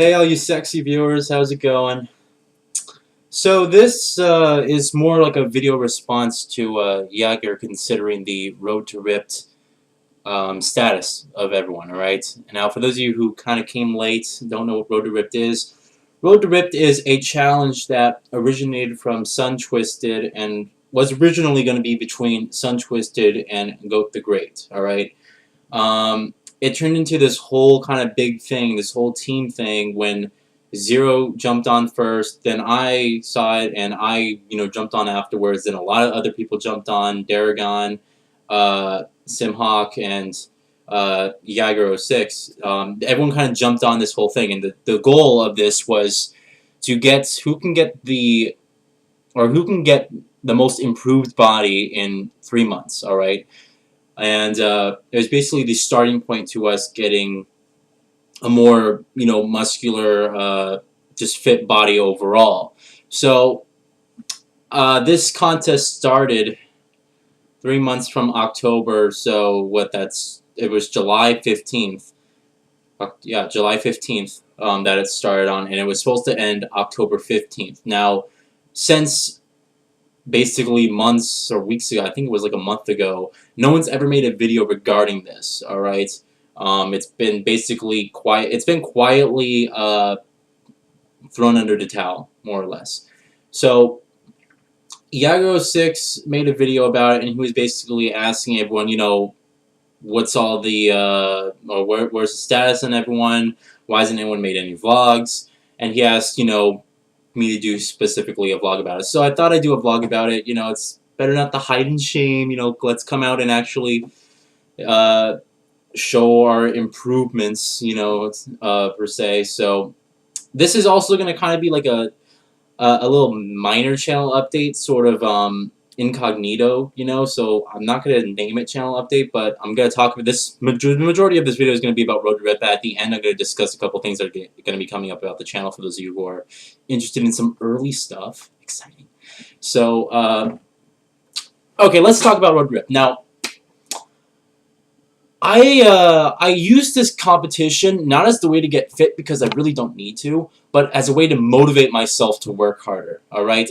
Hey, all you sexy viewers, how's it going? So this is more like a video response to Yager considering the Road to Ripped status of everyone, alright? Now, for those of you who kind of came late, don't know what Road to Ripped is, Road to Ripped is a challenge that originated from Sun Twisted and was originally going to be between Sun Twisted and Goat the Great, alright? It turned into this whole kind of big thing, this whole team thing when Zero jumped on first, then I saw it and I, jumped on afterwards, then a lot of other people jumped on, Daragon, Simhawk, and Yager06. Everyone kind of jumped on this whole thing, and the goal of this was to get who can get the most improved body in 3 months, alright? And it was basically the starting point to us getting a more, muscular, just fit body overall. So this contest started 3 months from October. So it was July 15th. Yeah, July 15th that it started on, and it was supposed to end October 15th. Now, since basically months or weeks ago, I think it was like a month ago, no one's ever made a video regarding this, alright? It's been basically quiet. It's been quietly thrown under the towel, more or less. So Iago6 made a video about it, and he was basically asking everyone, what's all the or where's the status on everyone? Why hasn't anyone made any vlogs? And he asked, me to do specifically a vlog about it. So I thought I'd do a vlog about it. It's better not to hide and shame. Let's come out and actually show our improvements, per se. So this is also going to kind of be like a little minor channel update, sort of incognito, so I'm not going to name it channel update, but I'm going to talk about this. The majority of this video is going to be about Road to Rip. At the end, I'm going to discuss a couple things that are going to be coming up about the channel for those of you who are interested in some early stuff. Exciting. So, okay, let's talk about Road to Rip. Now, I use this competition not as the way to get fit, because I really don't need to, but as a way to motivate myself to work harder. All right,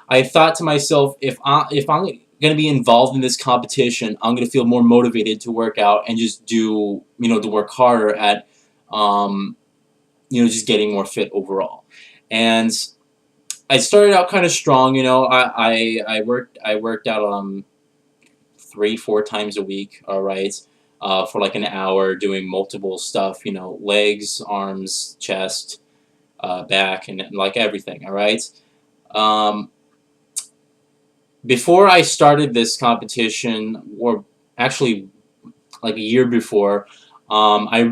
I thought to myself, if I'm going to be involved in this competition, I'm going to feel more motivated to work out and just do, to work harder at, just getting more fit overall. And I started out kind of strong. I worked out 3-4 times a week. All right. For like an hour, doing multiple stuff, legs, arms, chest, back, and like everything, alright? Before I started this competition, or actually like a year before, I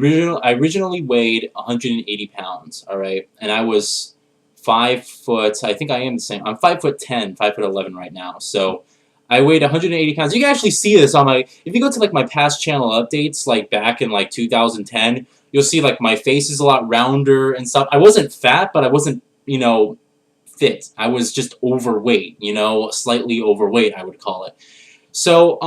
originally weighed 180 pounds, alright? And I was 5 foot, I think I am the same, I'm 5'10", 5'11" right now, so I weighed 180 pounds. You can actually see this on if you go to like my past channel updates, like back in like 2010, you'll see like my face is a lot rounder and stuff. I wasn't fat, but I wasn't, fit. I was just overweight, slightly overweight, I would call it. So,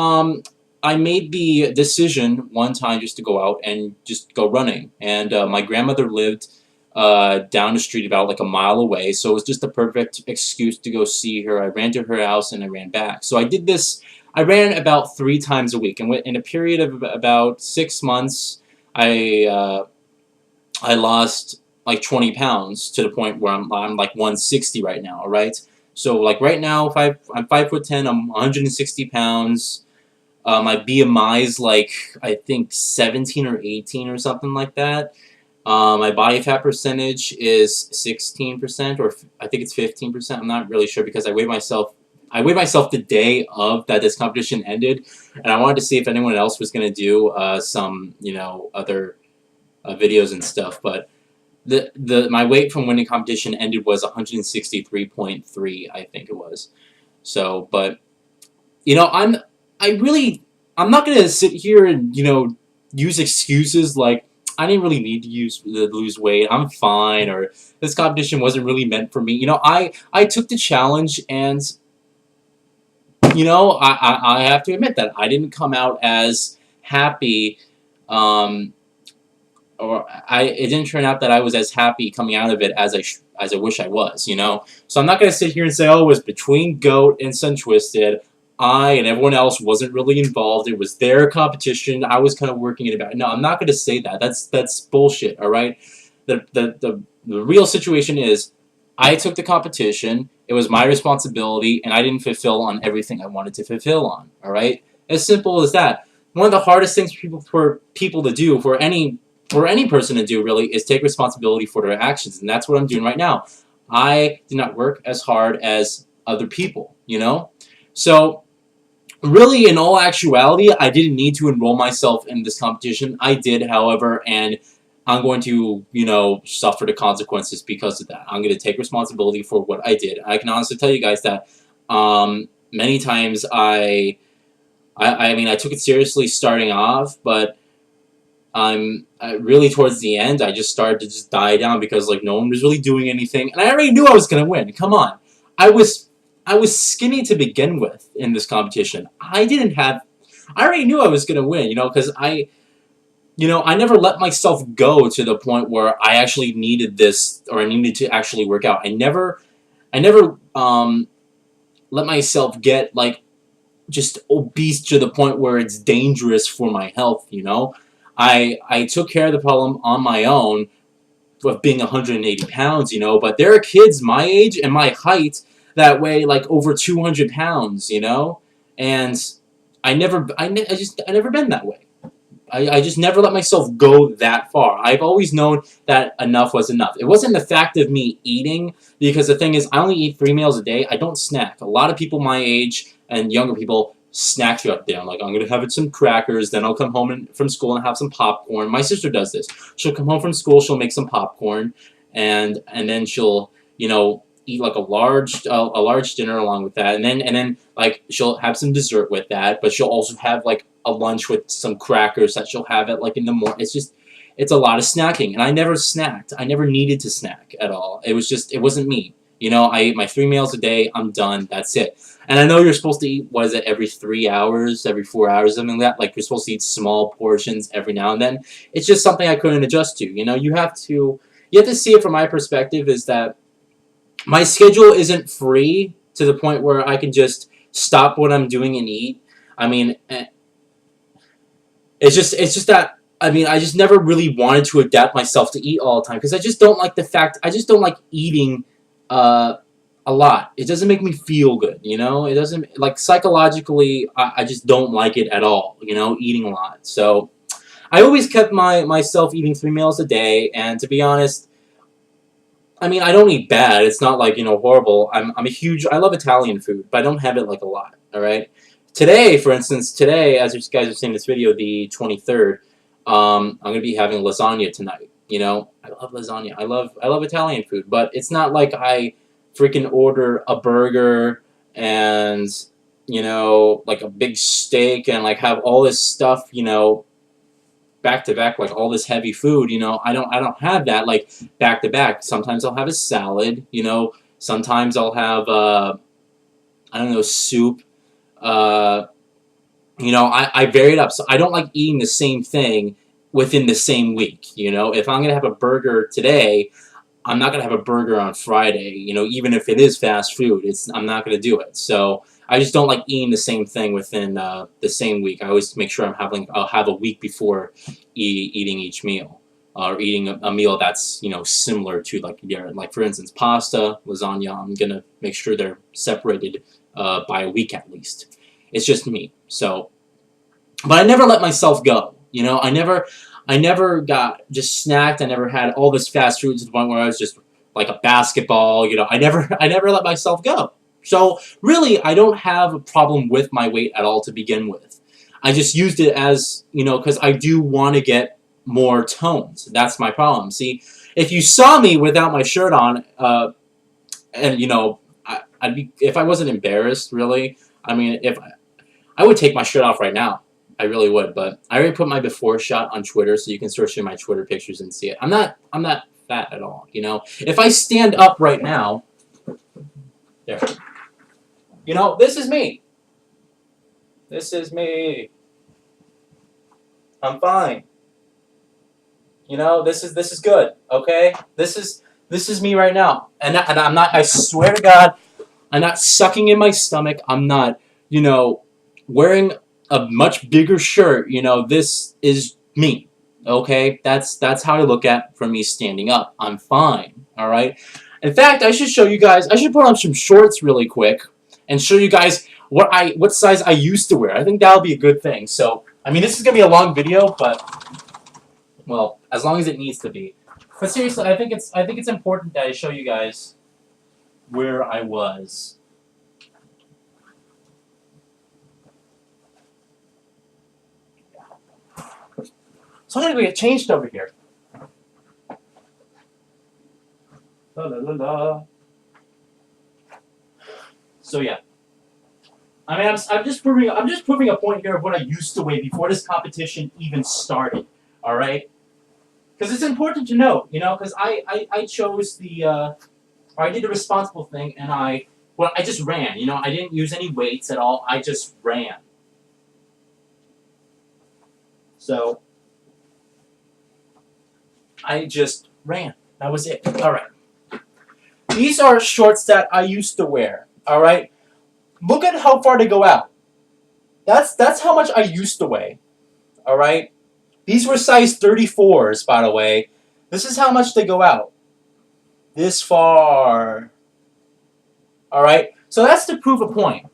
I made the decision one time just to go out and just go running. And my grandmother lived down the street about like a mile away, so it was just a perfect excuse to go see her. I ran to her house and I ran back. So I did this. I ran about 3 times a week, and in a period of about 6 months, I lost like 20 pounds to the point where I'm like 160 right now. All right. So like right now, I'm 5'10", I'm 160 pounds. My BMI is like, I think 17 or 18 or something like that. My body fat percentage is 16%, or I think it's 15%. I'm not really sure, because I weighed myself the day of that this competition ended, and I wanted to see if anyone else was going to do some, other videos and stuff. But my weight from when the competition ended was 163.3, I think it was. So, but I'm not going to sit here and use excuses like I didn't really need to lose weight, I'm fine, or this competition wasn't really meant for me. I took the challenge, and I have to admit that I didn't come out as happy it didn't turn out that I was as happy coming out of it as I wish I was, you know. So I'm not gonna sit here and say, oh, it was between Goat and Sun Twisted. I and everyone else wasn't really involved. It was their competition. I was kind of working it about. No, I'm not gonna say that. That's bullshit. All right. The real situation is, I took the competition. It was my responsibility, and I didn't fulfill on everything I wanted to fulfill on. All right. As simple as that. One of the hardest things for people to do, for any person to do really, is take responsibility for their actions, and that's what I'm doing right now. I did not work as hard as other people, you know? So, really, in all actuality, I didn't need to enroll myself in this competition. I did, however, and I'm going to, you know, suffer the consequences because of that. I'm going to take responsibility for what I did. I can honestly tell you guys that many times I mean, I took it seriously starting off, but really towards the end, I just started to just die down because like no one was really doing anything, and I already knew I was gonna win. Come on, I was skinny to begin with in this competition. I already knew I was gonna win, you know, because I never let myself go to the point where I actually needed this or I needed to actually work out. I never let myself get like just obese to the point where it's dangerous for my health, you know. I took care of the problem on my own of being 180 pounds, you know, but there are kids my age and my height that weigh like over 200 pounds, you know, and I never been that way. I just never let myself go that far. I've always known that enough was enough. It wasn't the fact of me eating, because the thing is, I only eat 3 meals a day. I don't snack. A lot of people my age and younger people snack throughout the day. I'm like, I'm going to have some crackers, then I'll come home from school and have some popcorn. My sister does this. She'll come home from school, she'll make some popcorn, and then she'll, you know, eat like a large dinner along with that, and then like she'll have some dessert with that, but she'll also have like a lunch with some crackers that she'll have it like in the morning. It's a lot of snacking, and I never snacked. I never needed to snack at all. It wasn't me. You know, I eat my 3 meals a day. I'm done. That's it. And I know you're supposed to eat, what is it, every 3 hours, every 4 hours, something like that. Like, you're supposed to eat small portions every now and then. It's just something I couldn't adjust to. You know, you have to see it from my perspective, is that my schedule isn't free to the point where I can just stop what I'm doing and eat. I mean, it's just that, I mean, I just never really wanted to adapt myself to eat all the time, because I just don't like I just don't like eating a lot. It doesn't make me feel good, you know? It doesn't, like, psychologically, I just don't like it at all, you know, eating a lot. So, I always kept myself eating 3 meals a day, and to be honest, I mean, I don't eat bad. It's not like, you know, horrible. I love Italian food, but I don't have it like a lot, alright? Today, for instance, as you guys are seeing this video, the 23rd, I'm going to be having lasagna tonight, you know? I love lasagna. I love Italian food, but it's not like I freaking order a burger and, you know, like a big steak and, like, have all this stuff, you know, back to back, like all this heavy food, you know. I don't have that like back to back. Sometimes I'll have a salad, you know. Sometimes I'll have I don't know, soup. You know, I vary it up. So I don't like eating the same thing within the same week, you know. If I'm gonna have a burger today, I'm not gonna have a burger on Friday, you know, even if it is fast food. I'm not gonna do it. So I just don't like eating the same thing within the same week. I always make sure I'll have a week before eating each meal, or eating a meal that's, you know, similar to like for instance pasta, lasagna. I'm gonna make sure they're separated by a week at least. It's just me. So, but I never let myself go. You know, I never got just snacked. I never had all this fast food to the point where I was just like a basketball. You know, I never let myself go. So really, I don't have a problem with my weight at all to begin with. I just used it as, you know, because I do want to get more toned. That's my problem. See, if you saw me without my shirt on, and you know, I'd be, if I wasn't embarrassed, really. I mean, if I would take my shirt off right now. I really would, but I already put my before shot on Twitter, so you can search in my Twitter pictures and see it. I'm not fat at all, you know. If I stand up right now, there. You know, this is me. This is me. I'm fine. You know, this is good. Okay, this is me right now, and I'm not. I swear to God, I'm not sucking in my stomach. I'm not, you know, wearing a much bigger shirt. You know, this is me. Okay, that's how I look at for me standing up. I'm fine. All right. In fact, I should show you guys. I should put on some shorts really quick and show you guys what size I used to wear. I think that'll be a good thing. So, I mean, this is gonna be a long video, but well, as long as it needs to be. But seriously, I think it's important that I show you guys where I was. So I'm gonna go get changed over here. La, la, la, la. So yeah, I mean, I'm just proving a point here of what I used to weigh before this competition even started. All right, because it's important to know, you know, because I chose or I did the responsible thing, and I just ran. You know, I didn't use any weights at all. I just ran. So I just ran. That was it. All right. These are shorts that I used to wear. All right. Look at how far they go out. That's how much I used to weigh. All right. These were size 34s, by the way. This is how much they go out. This far. All right. So that's to prove a point.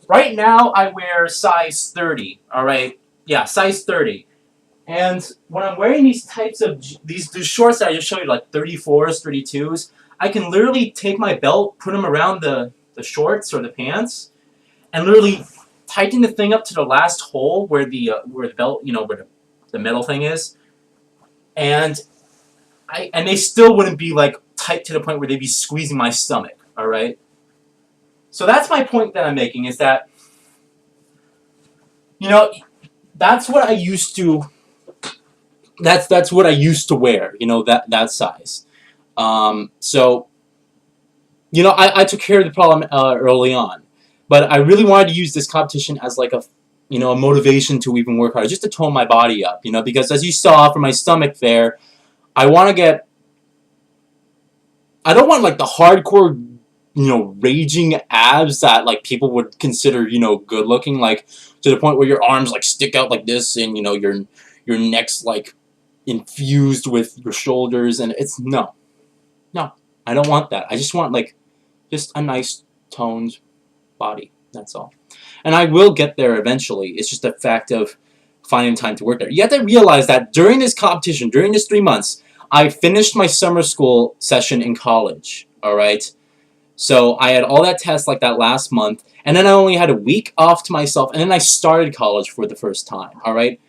Right now, I wear size 30. All right. Yeah, size 30. And when I'm wearing these types of these shorts that I just showed you, like 34s, 32s, I can literally take my belt, put them around the shorts or the pants, and literally tighten the thing up to the last hole where the belt, you know, where the metal thing is, and they still wouldn't be like tight to the point where they'd be squeezing my stomach. All right. So that's my point that I'm making, is that, you know, that's what I used to. That's what I used to wear. You know, that size. So, you know, I took care of the problem early on, but I really wanted to use this competition as like a motivation to even work harder, just to tone my body up. You know, because as you saw from my stomach there, I want to get. I don't want like the hardcore, raging abs that like people would consider, good looking, like to the point where your arms like stick out like this, and your neck's like infused with your shoulders, and it's no, I don't want that. I just want like just a nice toned body. That's all, and I will get there eventually. It's just a fact of finding time to work there. You have to realize that during this competition, during this 3 months, I finished my summer school session in college. All right. So I had all that tests like that last month, and then I only had a week off to myself, and then I started college for the first time, all right?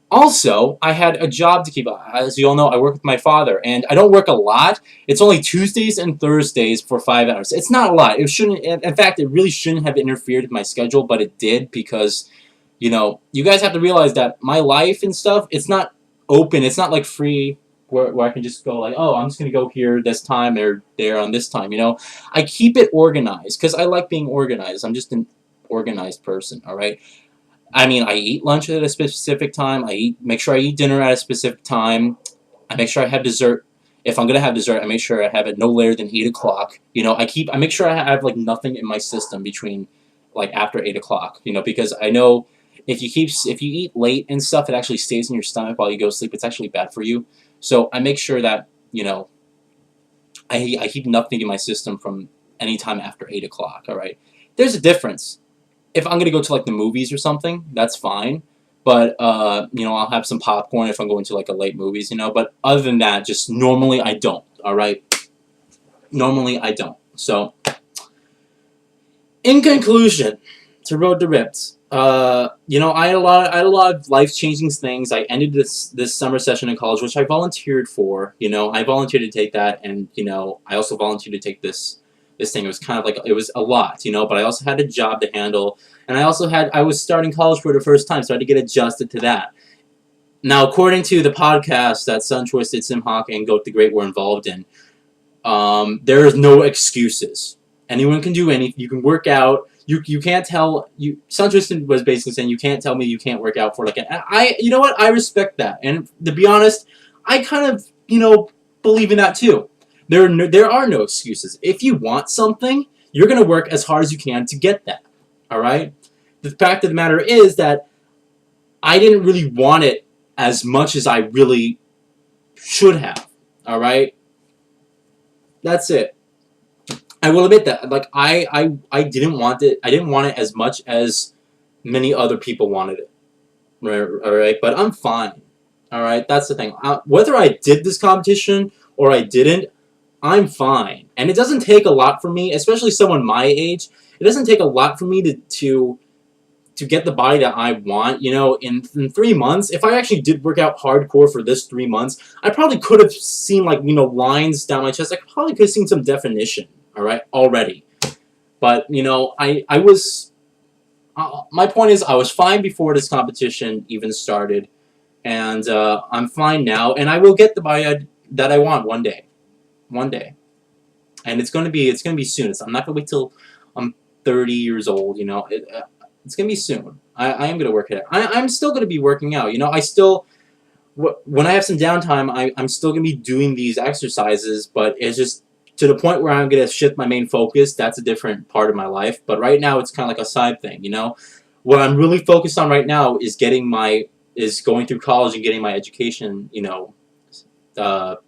Also, I had a job to keep up. As you all know, I work with my father, and I don't work a lot. It's only Tuesdays and Thursdays for 5 hours. It's not a lot. It shouldn't, in fact, it really shouldn't have interfered with my schedule, but it did because, you guys have to realize that my life and stuff, it's not open. It's not like free where I can just go like, oh, I'm just going to go here this time or there on this time, I keep it organized because I like being organized. I'm just an organized person, all right? I mean, I eat lunch at a specific time. Make sure I eat dinner at a specific time. I make sure I have dessert. If I'm going to have dessert, I make sure I have it no later than 8 o'clock. I make sure I have like nothing in my system between like after 8 o'clock, because I know if you eat late and stuff, it actually stays in your stomach while you go to sleep. It's actually bad for you. So I make sure that, I keep nothing in my system from any time after 8 o'clock, all right? There's a difference. If I'm going to go to, like, the movies or something, that's fine. But, I'll have some popcorn if I'm going to, like, a late movies, But other than that, just normally I don't, all right? Normally I don't. So, in conclusion, to Road to Ripped, I had a lot of life-changing things. I ended this summer session in college, which I volunteered for. I volunteered to take that, and I also volunteered to take this thing. It was kind of like, it was a lot, but I also had a job to handle, and I was starting college for the first time, so I had to get adjusted to that. Now, according to the podcast that Sun Twisted, Simhawk, and Goat the Great were involved in, there is no excuses. Anyone can do anything. You can work out. you can't tell you. Son Tristan was basically saying you can't tell me you can't work out for like you know what, I respect that, and to be honest, I kind of believe in that too. There are no excuses. If you want something, you're gonna work as hard as you can to get that. All right. The fact of the matter is that I didn't really want it as much as I really should have. All right. That's it. I will admit that, like, I didn't want it. I didn't want it as much as many other people wanted it. Right, all right, but I'm fine. All right, that's the thing. Whether I did this competition or I didn't, I'm fine. And it doesn't take a lot for me, especially someone my age. It doesn't take a lot for me to get the body that I want. In 3 months, if I actually did work out hardcore for this 3 months, I probably could have seen, like, lines down my chest. I probably could have seen some definition. All right, already. But I was. My point is, I was fine before this competition even started, and I'm fine now, and I will get the body that I want one day, and it's gonna be soon. I'm not gonna wait till I'm 30 years old. It's gonna be soon. I am gonna work it out. I'm still gonna be working out. I still, when I have some downtime, I'm still gonna be doing these exercises, but it's just to the point where I'm going to shift my main focus. That's a different part of my life. But right now, it's kind of like a side thing, What I'm really focused on right now is going through college and getting my education, out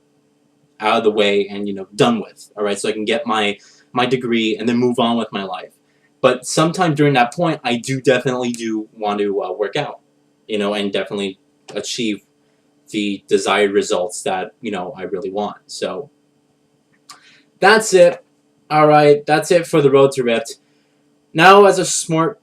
of the way and, done with. All right, so I can get my degree and then move on with my life. But sometime during that point, I definitely want to work out, and definitely achieve the desired results that, I really want. So that's it. All right, that's it for the Road to Rift. Now, as a short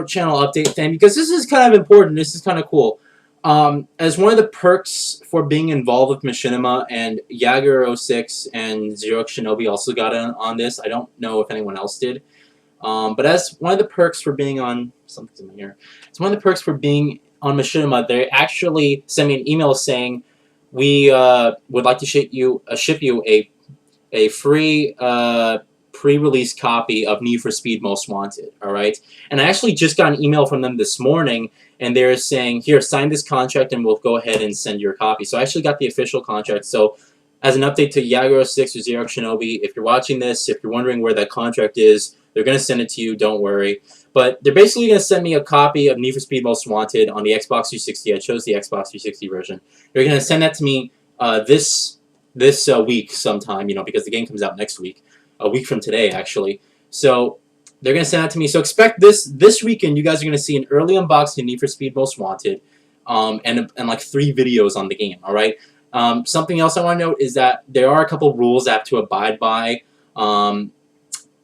channel update thing, because this is kind of important. This is kind of cool. As one of the perks for being involved with Machinima, and Jaeger06 and Xerox Shinobi also got on this. I don't know if anyone else did. But as one of the perks for being on something's in my ear. It's one of the perks for being on Machinima. They actually sent me an email saying we would like to ship you a free pre-release copy of Need for Speed Most Wanted, alright? And I actually just got an email from them this morning, and they're saying, here, sign this contract and we'll go ahead and send your copy. So I actually got the official contract. So as an update to Jaeger06 or Xerox Shinobi, if you're watching this, if you're wondering where that contract is, they're going to send it to you, don't worry. But they're basically going to send me a copy of Need for Speed Most Wanted on the Xbox 360. I chose the Xbox 360 version. They're going to send that to me this week sometime, because the game comes out next week, a week from today, actually. So they're going to send that to me. So expect this weekend. You guys are going to see an early unboxing of Need for Speed Most Wanted, and like 3 videos on the game. All right. Something else I want to note is that there are a couple rules I have to abide by.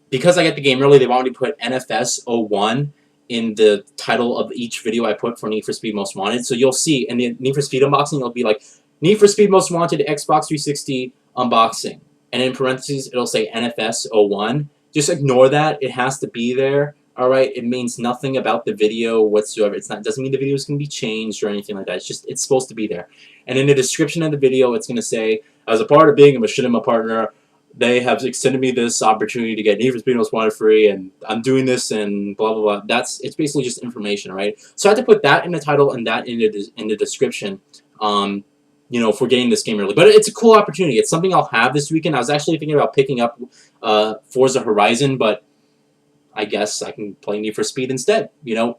Because I get the game early, they've already put NFS 01 in the title of each video I put for Need for Speed Most Wanted. So you'll see in the Need for Speed unboxing, it'll be like Need for Speed Most Wanted Xbox 360 unboxing. And in parentheses, it'll say NFS 01. Just ignore that. It has to be there. Alright? It means nothing about the video whatsoever. It doesn't mean the video is going to be changed or anything like that. It's supposed to be there. And in the description of the video, it's going to say, as a part of being a Machinima partner, they have extended me this opportunity to get Need for Speed Most Wanted free, and I'm doing this, and blah, blah, blah. It's basically just information, right? So I have to put that in the title and that in the description, for getting this game early. But it's a cool opportunity. It's something I'll have this weekend. I was actually thinking about picking up Forza Horizon, but I guess I can play Need for Speed instead,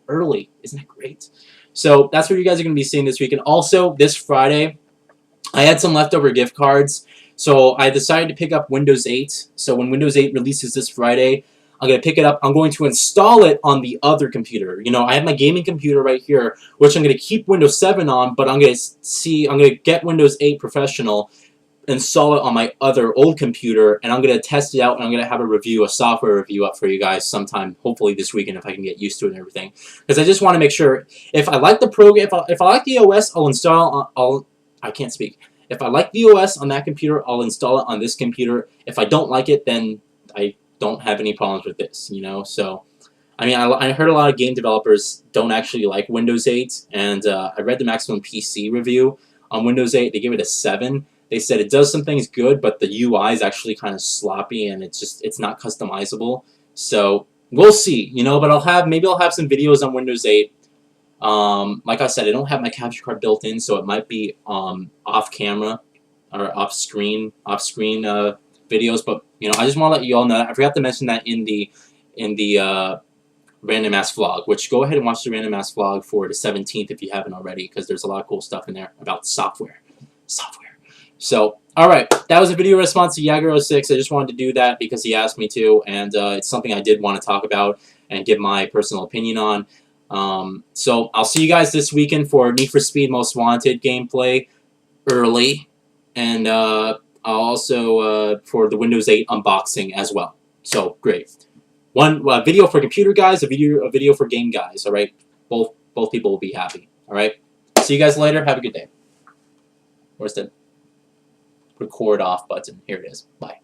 early. Isn't that great? So that's what you guys are going to be seeing this weekend. Also, this Friday, I had some leftover gift cards. So I decided to pick up Windows 8. So when Windows 8 releases this Friday, I'm going to pick it up. I'm going to install it on the other computer. I have my gaming computer right here, which I'm going to keep Windows 7 on, but I'm going to get Windows 8 Professional, install it on my other old computer, and I'm going to test it out, and I'm going to have a software review up for you guys sometime, hopefully this weekend if I can get used to it and everything. Because I just want to make sure, if I like the program, if I like the OS, I'll install, I can't speak. If I like the OS on that computer, I'll install it on this computer. If I don't like it, then I don't have any problems with this, So, I mean, I heard a lot of game developers don't actually like Windows 8, and I read the Maximum PC review on Windows 8. They gave it a 7. They said it does some things good, but the UI is actually kind of sloppy, and it's not customizable. So, we'll see, you know. But maybe I'll have some videos on Windows 8. Like I said, I don't have my capture card built in, so it might be off camera or off screen videos. But you know, I just want to let you all know. I forgot to mention that in the random ass vlog, which go ahead and watch the random ass vlog for the 17th if you haven't already, because there's a lot of cool stuff in there about software. So, alright, that was a video response to Jagger06. I just wanted to do that because he asked me to, and it's something I did want to talk about and give my personal opinion on. So, I'll see you guys this weekend for Need for Speed Most Wanted gameplay early, and I'll also for the Windows 8 unboxing as well. So, great. One video for computer guys, a video for game guys, alright? Both people will be happy, alright? See you guys later. Have a good day. Where's the record off button? Here it is. Bye.